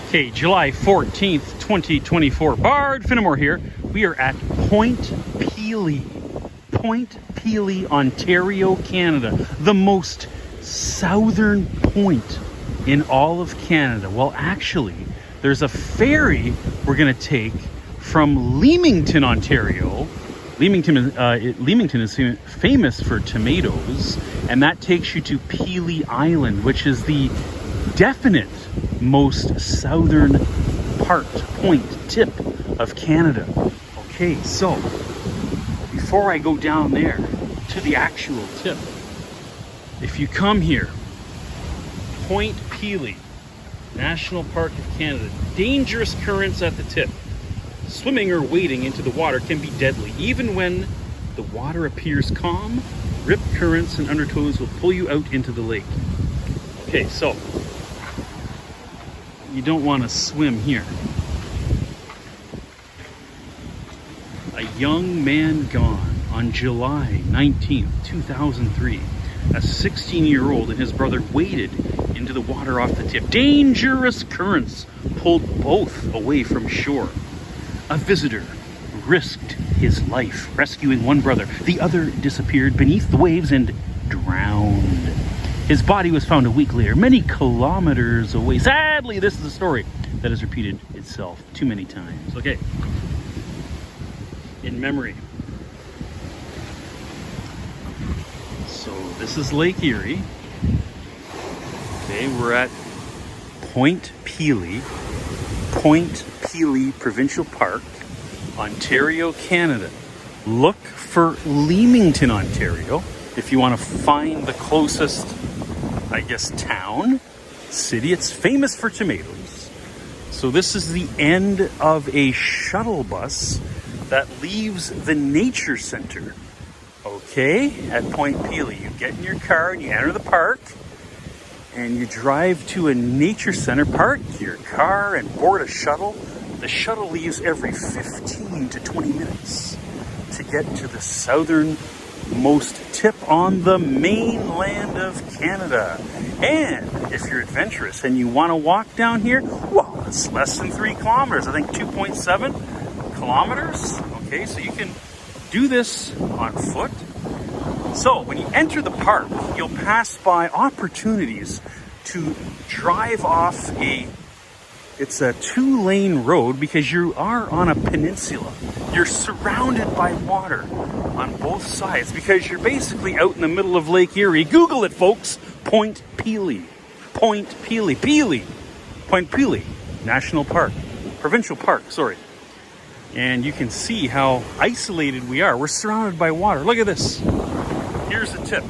Okay, July 14th, 2024. Bard Finnemore here. We are at Point Pelee. Point Pelee, Ontario, Canada. The most southern point in all of Canada. Well, actually, there's a ferry we're going to take from Leamington, Ontario. Leamington is famous for tomatoes, and that takes you to Pelee Island, which is the definite most southern tip of Canada. Okay, so before I go down there to the actual tip, if you come here, Point Pelee, National Park of Canada, dangerous currents at the tip. Swimming or wading into the water can be deadly. Even when the water appears calm, ripped currents and undertows will pull you out into the lake. Okay, so you don't want to swim here. A young man gone on July 19th, 2003. A 16-year-old and his brother waded into the water off the tip. Dangerous currents pulled both away from shore. A visitor risked his life rescuing one brother. The other disappeared beneath the waves and drowned. His body was found a week later, many kilometers away. Sadly, this is a story that has repeated itself too many times. Okay. In memory. So this is Lake Erie. Okay, we're at Point Pelee. Point Pelee Provincial Park, Ontario, Canada. Look for Leamington, Ontario, if you want to find the closest, I guess, town, city. It's famous for tomatoes. So this is the end of a shuttle bus that leaves the nature center. Okay, at Point Pelee, you get in your car and you enter the park and you drive to a nature center, park your car and board a shuttle. The shuttle leaves every 15 to 20 minutes to get to the southernmost tip on the mainland of Canada. And if you're adventurous and you want to walk down here, well, it's less than 3 kilometers. I think 2.7 kilometers. Okay, so you can do this on foot. So when you enter the park, you'll pass by opportunities to drive off it's a 2-lane road because you are on a peninsula. You're surrounded by water on both sides because you're basically out in the middle of Lake Erie. Google it, folks. Point Pelee. Point Pelee. Pelee. Point Pelee National Park. Provincial Park, sorry. And you can see how isolated we are. We're surrounded by water. Look at this. Here's the tip.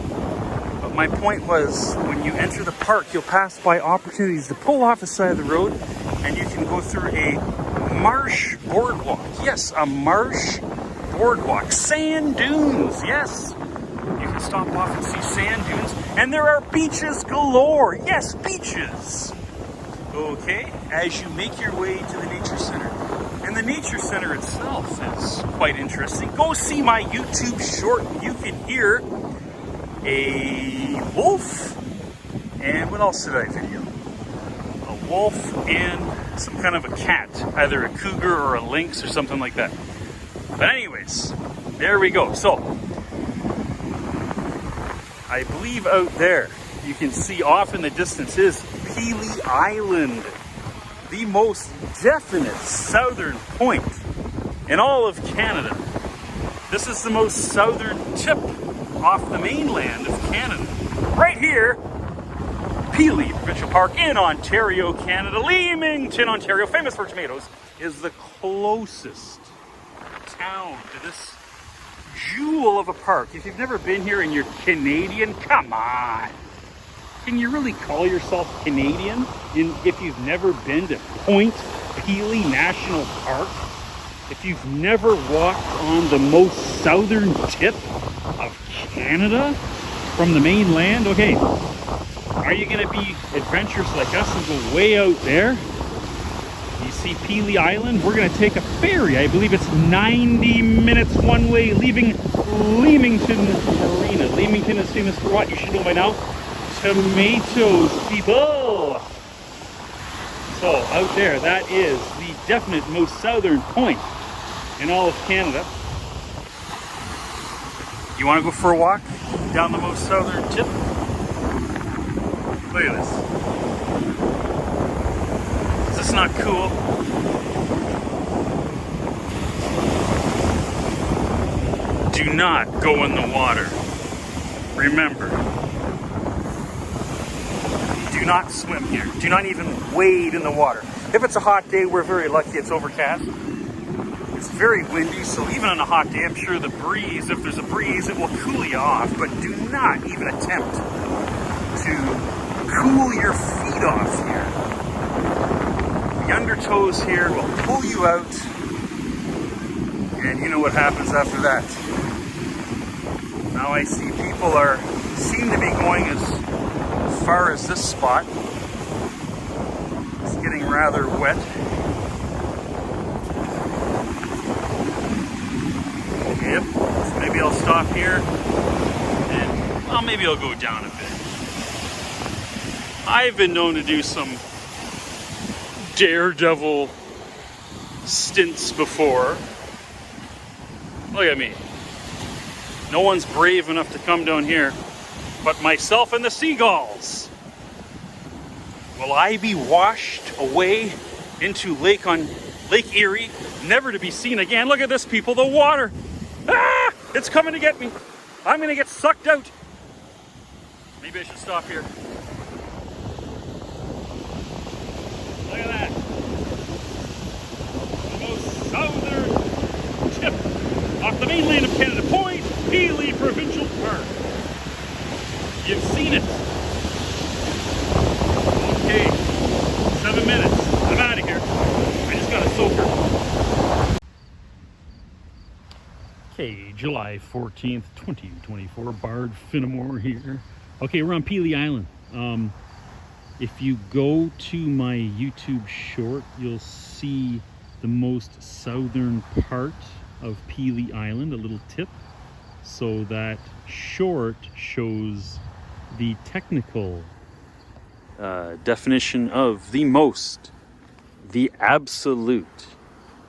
But my point was, when you enter the park, you'll pass by opportunities to pull off the side of the road, and you can go through a marsh boardwalk. Yes, a marsh boardwalk. Sand dunes, yes. You can stop off and see sand dunes. And there are beaches galore. Yes, beaches. Okay, as you make your way to the nature center. And the nature center itself is quite interesting. Go see my YouTube short. You can hear a wolf, and what else did I video? A wolf and some kind of a cat, either a cougar or a lynx or something like that. But anyways, there we go. So I believe out there you can see off in the distance is Pelee Island, the most definite southern point in all of Canada. This is the most southern tip off the mainland of Canada. Right here, Pelee Provincial Park in Ontario, Canada. Leamington, Ontario, famous for tomatoes, is the closest town to this jewel of a park. If you've never been here and you're Canadian, come on. Can you really call yourself Canadian if you've never been to Point Pelee National Park? If you've never walked on the most southern tip of Canada from the mainland? Okay, are you going to be adventurous like us and go way out there? You see Pelee Island? We're going to take a ferry. I believe it's 90 minutes one way, leaving Leamington Marina. Leamington is famous for what? You should know by now. Tomatoes, people. So out there, that is the definite most southern point in all of Canada. You want to go for a walk down the most southern tip? Look at this. Is this not cool? Do not go in the water. Remember, do not swim here. Do not even wade in the water. If it's a hot day, we're very lucky it's overcast. It's very windy, so even on a hot day, I'm sure the breeze, if there's a breeze, it will cool you off, but do not even attempt to cool your feet off here. The undertows here will pull you out, and you know what happens after that. Now I see people seem to be going as far as this spot. It's getting rather wet. Yep, so maybe I'll stop here and, well, maybe I'll go down a bit. I've been known to do some daredevil stints before. Look at me. No one's brave enough to come down here but myself and the seagulls. Will I be washed away into Lake Erie, never to be seen again? Look at this, people, the water. Ah! It's coming to get me. I'm gonna get sucked out. Maybe I should stop here. Look at that. The most southern tip off the mainland of Canada, Point Pelee Provincial Park. You've seen it. Okay, 7 minutes. I'm out of here. I just got a soaker. Okay, July 14th, 2024. Bard Finnemore here. Okay, we're on Pelee Island. If you go to my YouTube short, you'll see the most southern part of Pelee Island, a little tip. So that short shows the technical definition of the absolute,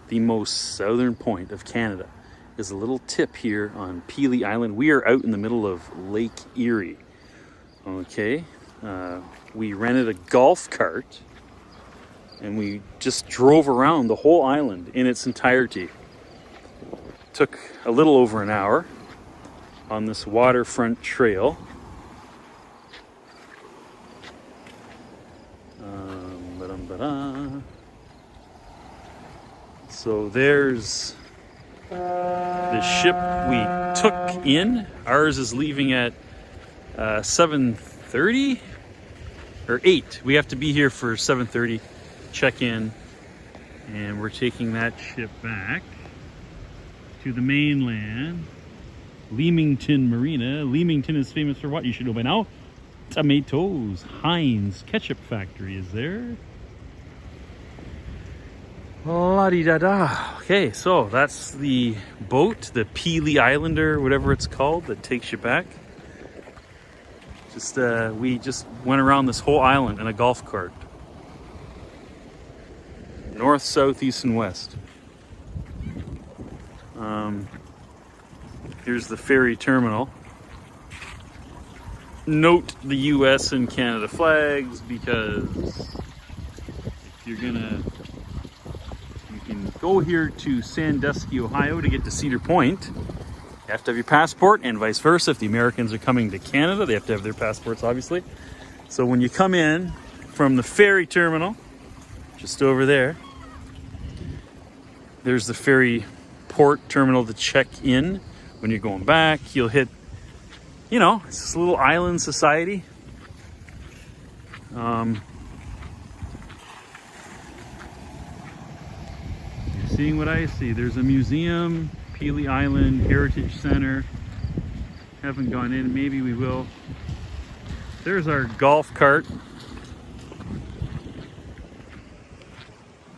the most southern point of Canada is a little tip here on Pelee Island. We are out in the middle of Lake Erie. Okay, we rented a golf cart and we just drove around the whole island in its entirety. Took a little over an hour on this waterfront trail. So there's the ship we took in. Ours is leaving at 7:30 or 8. We have to be here for 7:30, check in, and we're taking that ship back to the mainland. Leamington Marina. Leamington is famous for what? You should know by now. Tomatoes. Heinz Ketchup Factory is there. La-di-da-da. Okay, so that's the boat, the Pelee Islander, whatever it's called, that takes you back. We just went around this whole island in a golf cart. North, south, east, and west. Here's the ferry terminal. Note the US and Canada flags, because if you're gonna, you can go here to Sandusky, Ohio to get to Cedar Point. You have to have your passport, and vice versa. If the Americans are coming to Canada, they have to have their passports, obviously. So when you come in from the ferry terminal, just over there, there's the ferry port terminal to check in. When you're going back, you'll hit, you know, it's this little island society. You're seeing what I see. There's a museum, Pelee Island Heritage Center. Haven't gone in, maybe we will. There's our golf cart.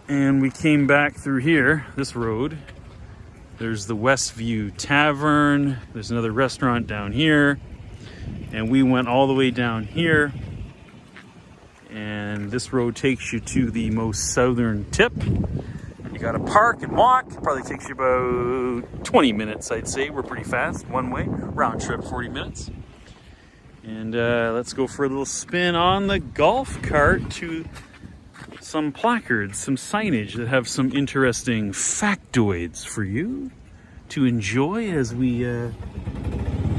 And we came back through here, this road. There's the Westview Tavern. There's another restaurant down here. And we went all the way down here. And and this road takes you to the most southern tip. You gotta park and walk. It probably takes you about 20 minutes, I'd say. We're pretty fast, one way, round trip 40 minutes. And let's go for a little spin on the golf cart to some placards, some signage that have some interesting factoids for you to enjoy as we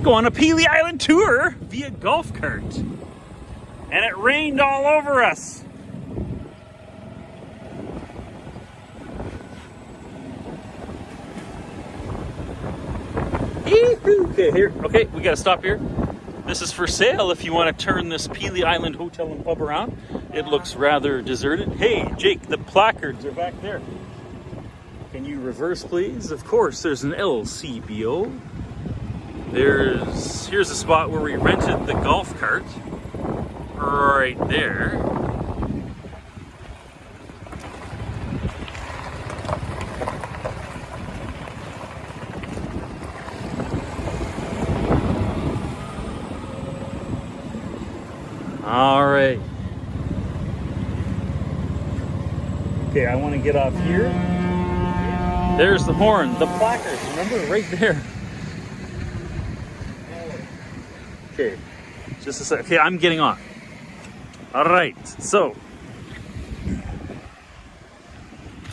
go on a Pelee Island tour via golf cart. And it rained all over us. Okay, here. Okay, we gotta stop here. This is for sale if you want to turn this Pelee Island Hotel and Pub around. It looks rather deserted. Hey, Jake, the placards are back there. Can you reverse, please? Of course, there's an LCBO. Here's a spot where we rented the golf cart. Right there. All right. Okay, I want to get off here. There's the horn, the placards, remember, right there. Okay, just a sec. Okay, I'm getting off. All right, so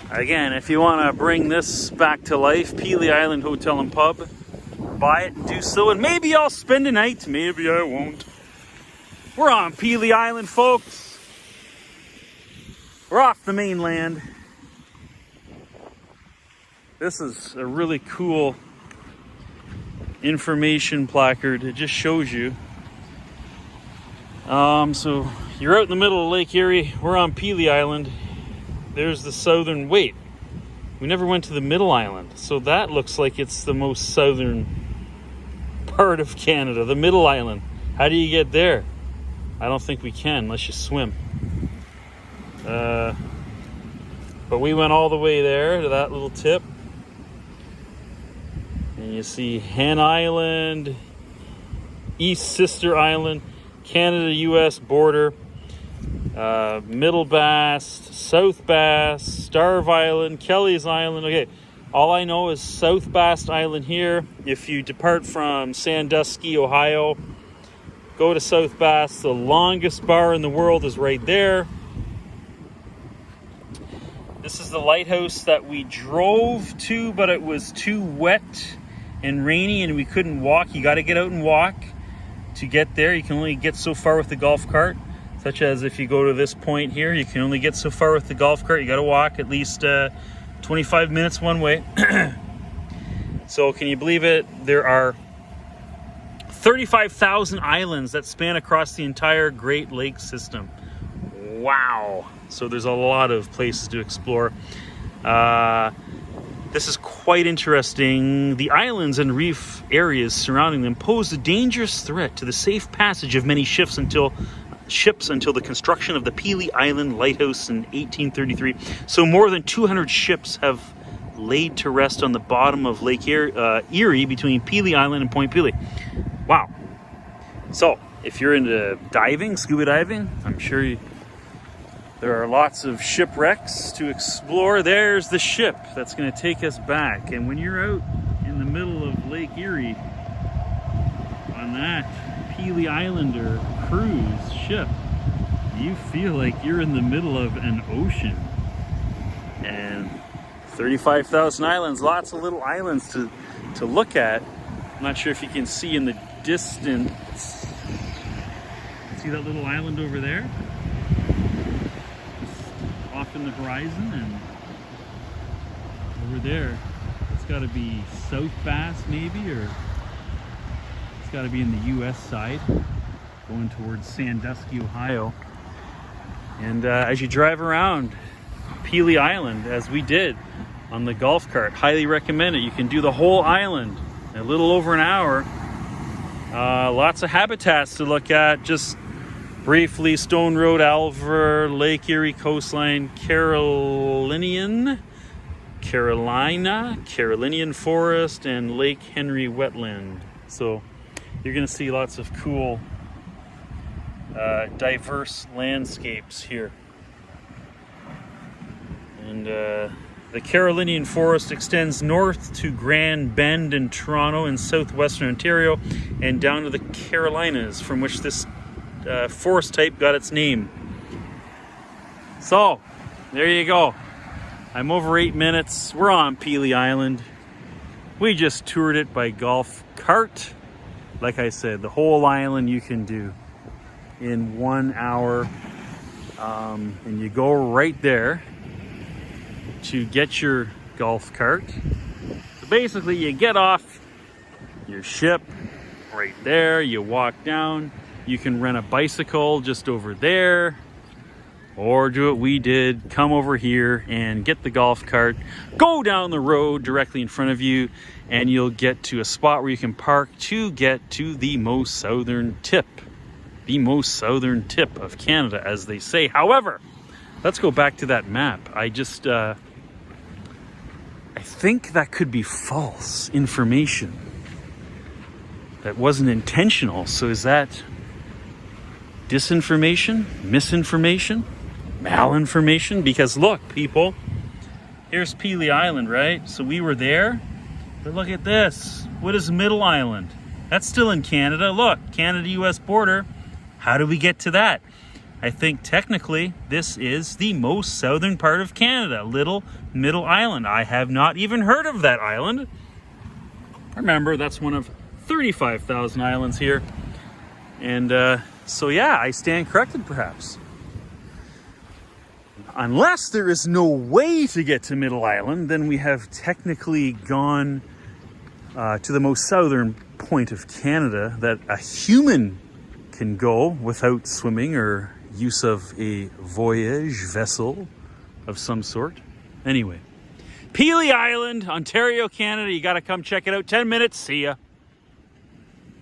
again, if you want to bring this back to life, Pelee Island Hotel and Pub, buy it and do so, and maybe I'll spend a night, maybe I won't. We're on Pelee Island, folks. We're off the mainland. This is a really cool information placard. It just shows you. So you're out in the middle of Lake Erie. We're on Pelee Island. There's the southern, wait, we never went to the middle island. So that looks like it's the most southern part of Canada, the middle island. How do you get there? I don't think we can unless you swim. But we went all the way there to that little tip. And you see Hen Island, East Sister Island, Canada-US border, Middle Bass, South Bass, Starve Island, Kelly's Island. Okay, all I know is South Bass Island here. If you depart from Sandusky, Ohio, go to South Bass. The longest bar in the world is right there. This is the lighthouse that we drove to, but it was too wet and rainy and we couldn't walk. You got to get out and walk to get there. You can only get so far with the golf cart, such as if you go to this point here, you can only get so far with the golf cart. You got to walk at least 25 minutes one way. So can you believe it? There are 35,000 islands that span across the entire Great Lakes system. Wow. So there's a lot of places to explore. This is quite interesting. The islands and reef areas surrounding them pose a dangerous threat to the safe passage of many ships until the construction of the Pelee Island Lighthouse in 1833. So more than 200 ships have laid to rest on the bottom of Lake Erie between Pelee Island and Point Pelee. Wow. So if you're into diving, scuba diving, I'm sure there are lots of shipwrecks to explore. There's the ship that's going to take us back. And when you're out in the middle of Lake Erie on that Pelee Islander cruise ship, you feel like you're in the middle of an ocean. And 35,000 islands, lots of little islands to look at. I'm not sure if you can see in the distance. See that little island over there? Off in the horizon, and over there it's got to be South Bass maybe, or it's got to be in the US side going towards Sandusky, Ohio. And as you drive around Pelee Island, as we did on the golf cart, highly recommend it. You can do the whole island in a little over an hour. Lots of habitats to look at. Just briefly, Stone Road, Alver, Lake Erie coastline, Carolinian Forest, and Lake Henry wetland. So you're going to see lots of cool diverse landscapes here. And the Carolinian Forest extends north to Grand Bend in Toronto in southwestern Ontario and down to the Carolinas, from which this forest type got its name. So, there you go. I'm over 8 minutes. We're on Pelee Island. We just toured it by golf cart. Like I said, the whole island you can do in 1 hour. And you go right there to get your golf cart. So basically you get off your ship right there, you walk down, you can rent a bicycle just over there, or do what we did, come over here and get the golf cart, go down the road directly in front of you, and you'll get to a spot where you can park to get to the most southern tip of Canada, as they say. However, let's go back to that map. I think that could be false information. That wasn't intentional. So is that disinformation, misinformation, malinformation? Because look, people, here's Pelee Island, right? So we were there, but look at this. What is Middle Island? That's still in Canada. Look, Canada-US border. How do we get to that? I think technically this is the most southern part of Canada, Little Middle Island. I have not even heard of that island. Remember, that's one of 35,000 islands here. And so yeah, I stand corrected perhaps. Unless there is no way to get to Middle Island, then we have technically gone to the most southern point of Canada that a human can go without swimming or use of a voyage vessel of some sort. Anyway, Pelee Island, Ontario, Canada. You got to come check it out. 10 minutes. See ya.